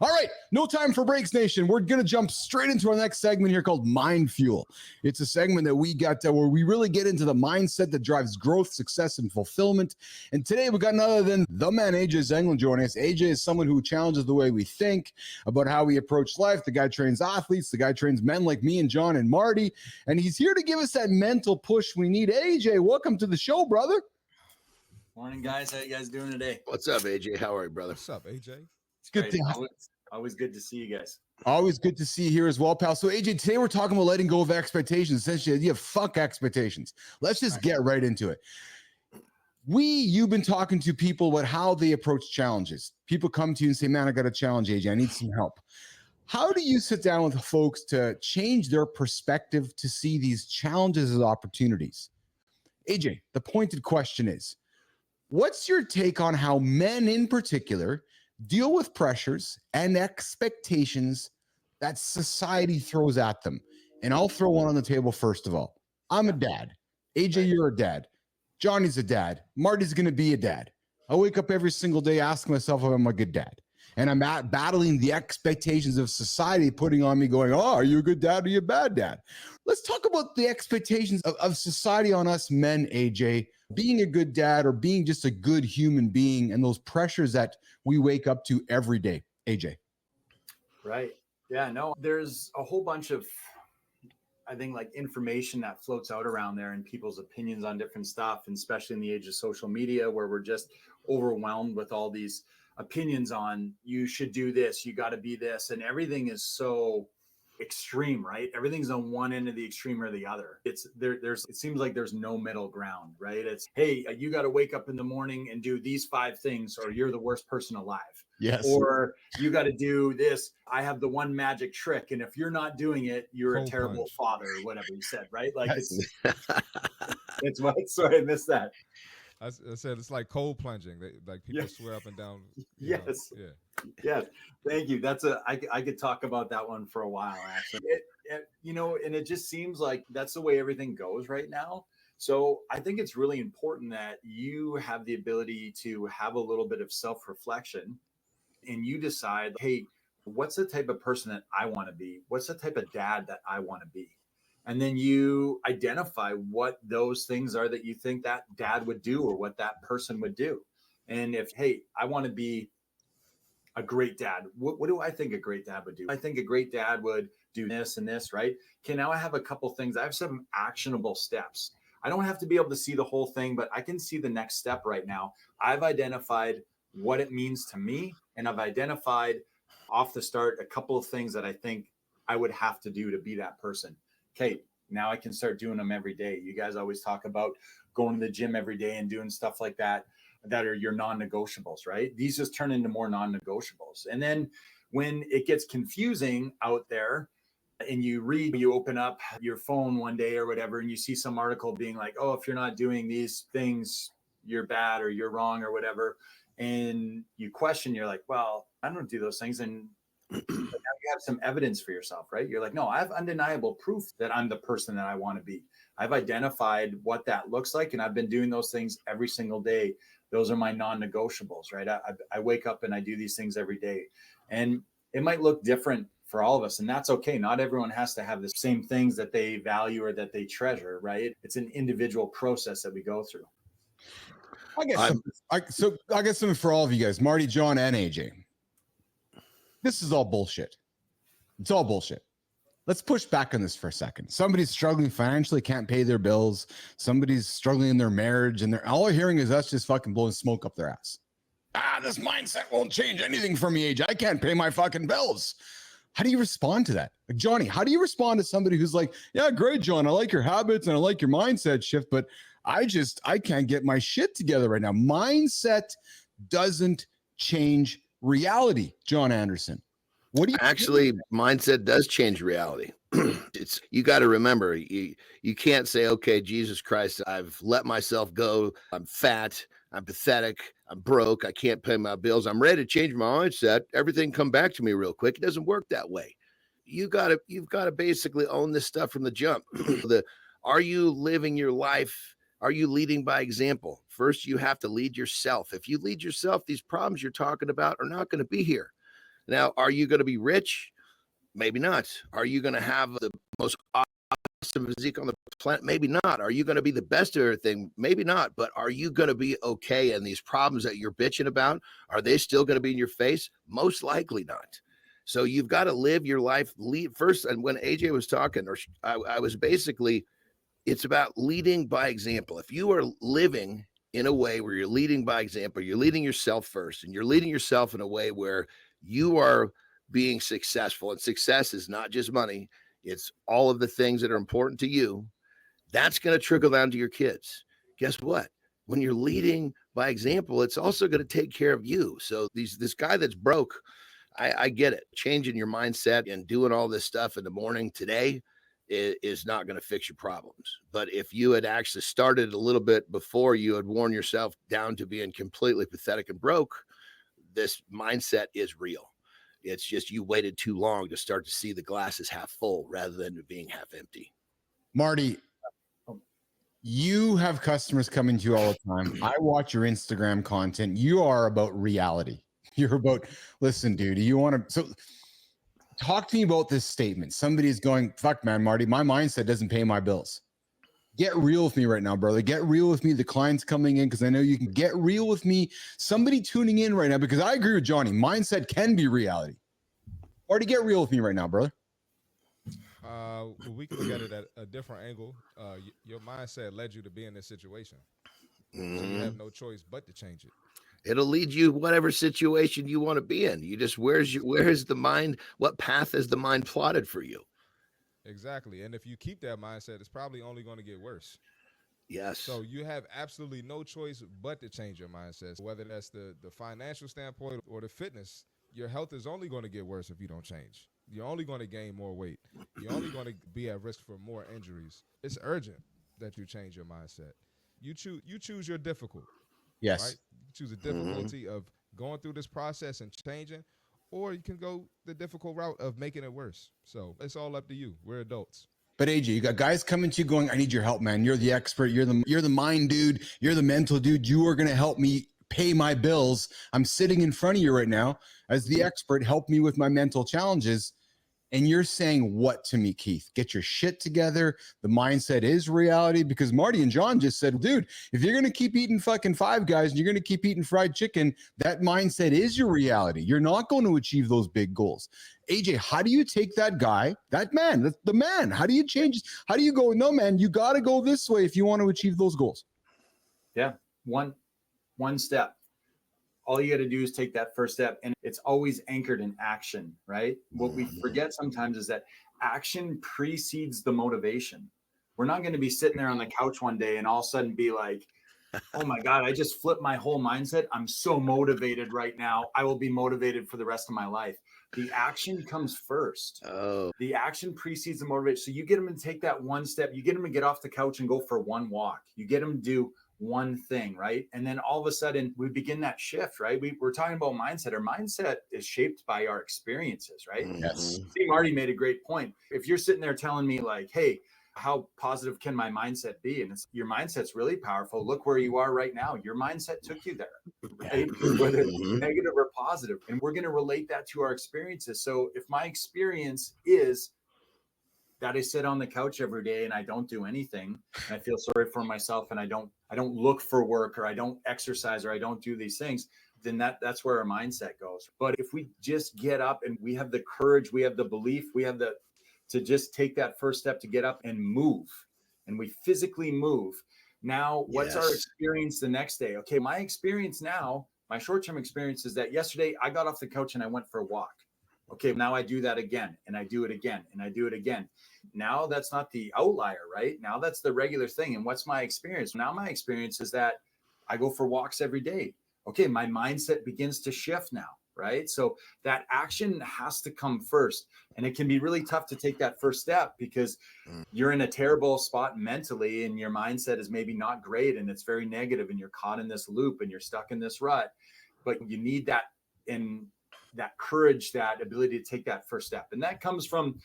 All right, no time for breaks, Nation. We're going to jump straight into our next segment here called Mind Fuel. It's a segment that we got where we really get into the mindset that drives growth, success, and fulfillment. And today we got none other than the man, AJ Zangin, joining us. AJ is someone who challenges the way we think about how we approach life. The guy trains athletes. The guy trains men like me and John and Marty. And he's here to give us that mental push we need. AJ, welcome to the show, brother. Morning, guys. How you guys doing today? What's up, AJ? How are you, brother? What's up, AJ? It's good to always good to see you guys. Always good to see you here as well, pal. So, AJ, today we're talking about letting go of expectations. Essentially, you have fuck expectations. Let's just get right into it. You've been talking to people about how they approach challenges. People come to you and say, man, I got a challenge, AJ. I need some help. How do you sit down with folks to change their perspective to see these challenges as opportunities? AJ, the pointed question is, what's your take on how men in particular deal with pressures and expectations that society throws at them? And I'll throw one on the table first of all. I'm a dad. AJ, you're a dad. Johnny's a dad. Marty's going to be a dad. I wake up every single day asking myself if I'm a good dad. And I'm battling the expectations of society putting on me going, oh, are you a good dad or are you a bad dad? Let's talk about the expectations of society on us men, AJ, being a good dad or being just a good human being and those pressures that we wake up to every day. AJ. Right. Yeah, no, there's a whole bunch of, I think, like information that floats out around there and people's opinions on different stuff, and especially in the age of social media where we're just overwhelmed with all these opinions on you should do this, you got to be this, and everything is so extreme, right? Everything's on one end of the extreme or the other. It seems like there's no middle ground, right? It's, hey, you got to wake up in the morning and do these 5 things or you're the worst person alive. Yes. Or you got to do this. I have the one magic trick, and if you're not doing it, you're a terrible father, or whatever you said, right? Like it's what. Sorry, I missed that. I said it's like cold plunging. Like people swear up and down. Yes. Yes. Thank you. I could talk about that one for a while, actually. And it just seems like that's the way everything goes right now. So I think it's really important that you have the ability to have a little bit of self-reflection and you decide, hey, what's the type of person that I want to be? What's the type of dad that I want to be? And then you identify what those things are that you think that dad would do or what that person would do. And if, hey, I want to be a great dad, what do I think a great dad would do? I think a great dad would do this and this, right? Okay, now I have a couple things. I have some actionable steps. I don't have to be able to see the whole thing, but I can see the next step right now. I've identified what it means to me, and I've identified off the start a couple of things that I think I would have to do to be that person. Okay, now I can start doing them every day. You guys always talk about going to the gym every day and doing stuff like that are your non-negotiables, right? These just turn into more non-negotiables. And then when it gets confusing out there and you open up your phone one day or whatever, and you see some article being like, oh, if you're not doing these things, you're bad or you're wrong or whatever. And you question, you're like, well, I don't do those things. And now you have some evidence for yourself, right? You're like, no, I have undeniable proof that I'm the person that I want to be. I've identified what that looks like, and I've been doing those things every single day. Those are my non-negotiables, right? I wake up and I do these things every day, and it might look different for all of us, and that's okay. Not everyone has to have the same things that they value or that they treasure, right? It's an individual process that we go through. I guess something for all of you guys, Marty, John, and AJ. This is all bullshit. It's all bullshit. Let's push back on this for a second. Somebody's struggling financially, can't pay their bills. Somebody's struggling in their marriage, and all they're hearing is us just fucking blowing smoke up their ass. This mindset won't change anything for me, AJ. I can't pay my fucking bills. How do you respond to that? Like, Johnny, how do you respond to somebody who's like, yeah, great, John. I like your habits and I like your mindset shift, but I can't get my shit together right now. Mindset doesn't change reality, John Anderson. What do you actually think? Mindset does change reality. You got to remember, you can't say, okay, Jesus Christ, I've let myself go. I'm fat. I'm pathetic. I'm broke. I can't pay my bills. I'm ready to change my mindset. Everything come back to me real quick. It doesn't work that way. You've got to basically own this stuff from the jump. Are you living your life? Are you leading by example? First, you have to lead yourself. If you lead yourself, these problems you're talking about are not going to be here. Now, are you going to be rich? Maybe not. Are you going to have the most awesome physique on the planet? Maybe not. Are you going to be the best at everything? Maybe not. But are you going to be okay? And these problems that you're bitching about, are they still going to be in your face? Most likely not. So you've got to live your life first. And when AJ was talking, or I was basically, it's about leading by example. If you are living in a way where you're leading by example, you're leading yourself first, and you're leading yourself in a way where you are being successful, and success is not just money, it's all of the things that are important to you. That's going to trickle down to your kids. Guess what? When you're leading by example, it's also going to take care of you. So this guy that's broke, I get it. Changing your mindset and doing all this stuff in the morning today is not going to fix your problems. But if you had actually started a little bit before you had worn yourself down to being completely pathetic and broke, this mindset is real. It's just you waited too long to start to see the glass is half full rather than being half empty. Marty, you have customers coming to you all the time. I watch your Instagram content. You are about reality. You're about, listen, dude, do you want to? So talk to me about this statement. Somebody's going, fuck, man, Marty, my mindset doesn't pay my bills. Get real with me right now, brother. Get real with me. The client's coming in because I know you can get real with me. Somebody tuning in right now, because I agree with Johnny. Mindset can be reality. Marty, get real with me right now, brother. We can look at it at a different angle. Your mindset led you to be in this situation. So you have no choice but to change it. It'll lead you whatever situation you want to be in. You just, where's the mind? What path has the mind plotted for you? Exactly. And if you keep that mindset, it's probably only going to get worse. Yes. So you have absolutely no choice but to change your mindset. Whether that's the financial standpoint or the fitness, your health is only going to get worse if you don't change. You're only going to gain more weight. You're only going to be at risk for more injuries. It's urgent that you change your mindset. You choose your difficult. Yes. Right? You choose the difficulty of going through this process and changing, or you can go the difficult route of making it worse. So it's all up to you. We're adults. But AJ, you got guys coming to you going, I need your help, man. You're the expert. You're the mind dude. You're the mental dude. You are going to help me pay my bills. I'm sitting in front of you right now as the expert. Help me with my mental challenges. And you're saying what to me, Keith? Get your shit together. The mindset is reality, because Marty and John just said, dude, if you're going to keep eating fucking Five Guys and you're going to keep eating fried chicken, that mindset is your reality. You're not going to achieve those big goals. AJ, how do you take that guy, that man, the man? How do you change? How do you go, no, man, you got to go this way if you want to achieve those goals? Yeah. One step. All you got to do is take that first step, and it's always anchored in action, right? What we forget sometimes is that action precedes the motivation. We're not going to be sitting there on the couch one day and all of a sudden be like, oh my God, I just flipped my whole mindset. I'm so motivated right now. I will be motivated for the rest of my life. The action comes first. Oh. The action precedes the motivation. So you get them to take that one step. You get them to get off the couch and go for one walk. You get them to do one thing, right? And then all of a sudden we begin that shift, right? We're talking about mindset. Our mindset is shaped by our experiences, right? Yes. See, Marty made a great point. If you're sitting there telling me like, hey, how positive can my mindset be? And it's, your mindset's really powerful. Look where you are right now. Your mindset took you there, right? Whether it's negative or positive. And we're going to relate that to our experiences. So if my experience is that I sit on the couch every day and I don't do anything, and I feel sorry for myself, and I don't look for work, or I don't exercise, or I don't do these things, then that's where our mindset goes. But if we just get up and we have the courage, we have the belief, we have to just take that first step to get up and move, and we physically move. Now, what's our experience the next day? Okay, my experience now, my short-term experience is that yesterday I got off the couch and I went for a walk. Okay, now I do that again, and I do it again, and I do it again. Now that's not the outlier, right? Now that's the regular thing. And what's my experience? Now my experience is that I go for walks every day. Okay, my mindset begins to shift now, right? So that action has to come first. And it can be really tough to take that first step because you're in a terrible spot mentally, and your mindset is maybe not great, and it's very negative, and you're caught in this loop, and you're stuck in this rut. But you need that courage, that ability to take that first step. And that comes from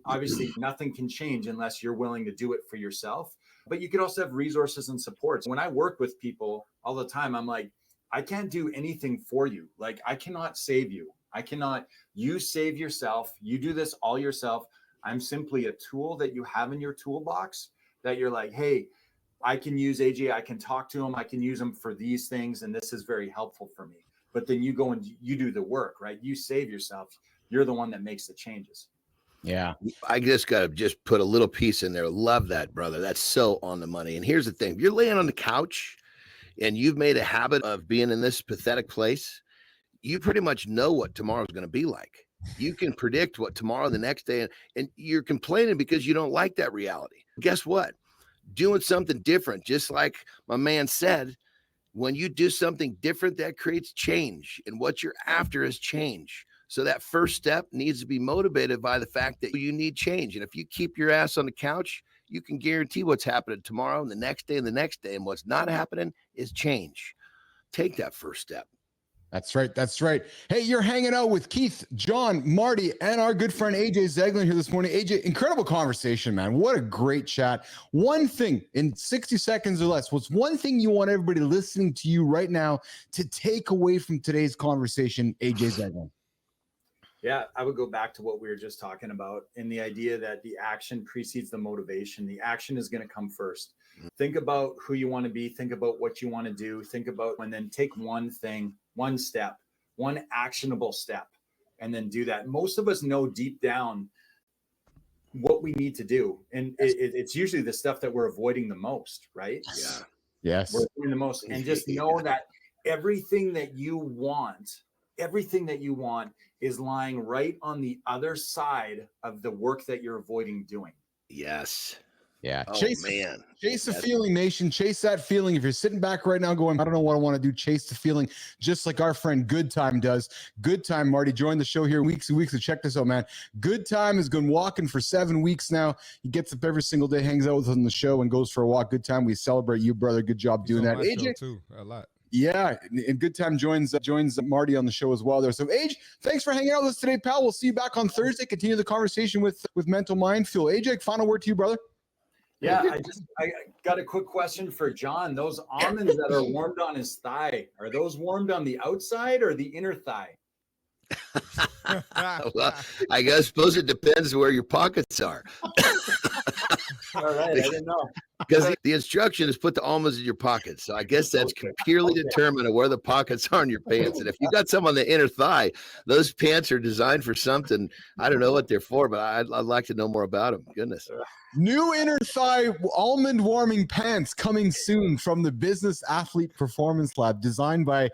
obviously nothing can change unless you're willing to do it for yourself. But you could also have resources and supports. When I work with people all the time, I'm like, I can't do anything for you. Like, I cannot save you. You save yourself. You do this all yourself. I'm simply a tool that you have in your toolbox that you're like, hey, I can use AJ. I can talk to him. I can use him for these things. And this is very helpful for me. But then you go and you do the work, right? You save yourself. You're the one that makes the changes. Yeah. I just got to put a little piece in there. Love that, brother. That's so on the money. And here's the thing. If you're laying on the couch and you've made a habit of being in this pathetic place, you pretty much know what tomorrow's going to be like. You can predict what tomorrow, the next day, and you're complaining because you don't like that reality. Guess what? Doing something different, just like my man said, when you do something different, that creates change. And what you're after is change. So that first step needs to be motivated by the fact that you need change. And if you keep your ass on the couch, you can guarantee what's happening tomorrow and the next day and the next day. And what's not happening is change. Take that first step. That's right. That's right. Hey, you're hanging out with Keith, Jon, Marty, and our good friend AJ Zangin here this morning. AJ, incredible conversation, man. What a great chat. One thing in 60 seconds or less, what's one thing you want everybody listening to you right now to take away from today's conversation, AJ Zangin? Yeah, I would go back to what we were just talking about in the idea that the action precedes the motivation. The action is going to come first. Think about who you want to be. Think about what you want to do. Think about, and then take one thing, one step, one actionable step, and then do that. Most of us know deep down what we need to do. And it's usually the stuff that we're avoiding the most, right? Yeah. Yes. We're avoiding the most. And just know that everything that you want is lying right on the other side of the work that you're avoiding doing. Yes. Yeah. Oh, Chase the That's feeling, nation. Chase that feeling. If you're sitting back right now going, I don't know what I want to do, chase the feeling, just like our friend Good Time does. Good Time, Marty, joined the show here weeks and weeks. So check this out, man. Good Time has been walking for 7 weeks now. He gets up every single day, hangs out with us on the show, and goes for a walk. Good Time. We celebrate you, brother. Good job doing that. AJ, too, a lot. Yeah, and Good Time joins Marty on the show as well there. So, AJ, thanks for hanging out with us today, pal. We'll see you back on Thursday. Continue the conversation with Mental Mind Fuel. AJ, final word to you, brother. Yeah, I got a quick question for Jon. Those almonds that are warmed on his thigh, are those warmed on the outside or the inner thigh? Well, I suppose it depends where your pockets are. All right, I didn't know. Because the instruction is put the almonds in your pockets. So I guess that's purely determined of where the pockets are in your pants. And if you got some on the inner thigh, those pants are designed for something. I don't know what they're for, but I'd like to know more about them. Goodness. New inner thigh almond warming pants coming soon from the Business Athlete Performance Lab, designed by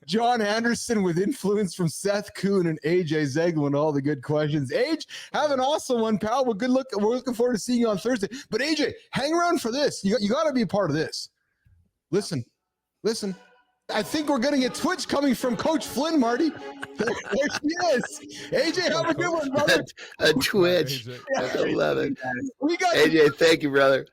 Jon Anderson with influence from Seth Kuhn and AJ Zangin and all the good questions. AJ, have an awesome one, pal. We're looking forward to seeing you on Thursday. But AJ, hang around for this. You got to be a part of this. Listen. I think we're going to get Twitch coming from Coach Flynn, Marty. There she is. AJ, have a good one, brother. A Twitch. I love it. We got AJ, thank you, brother.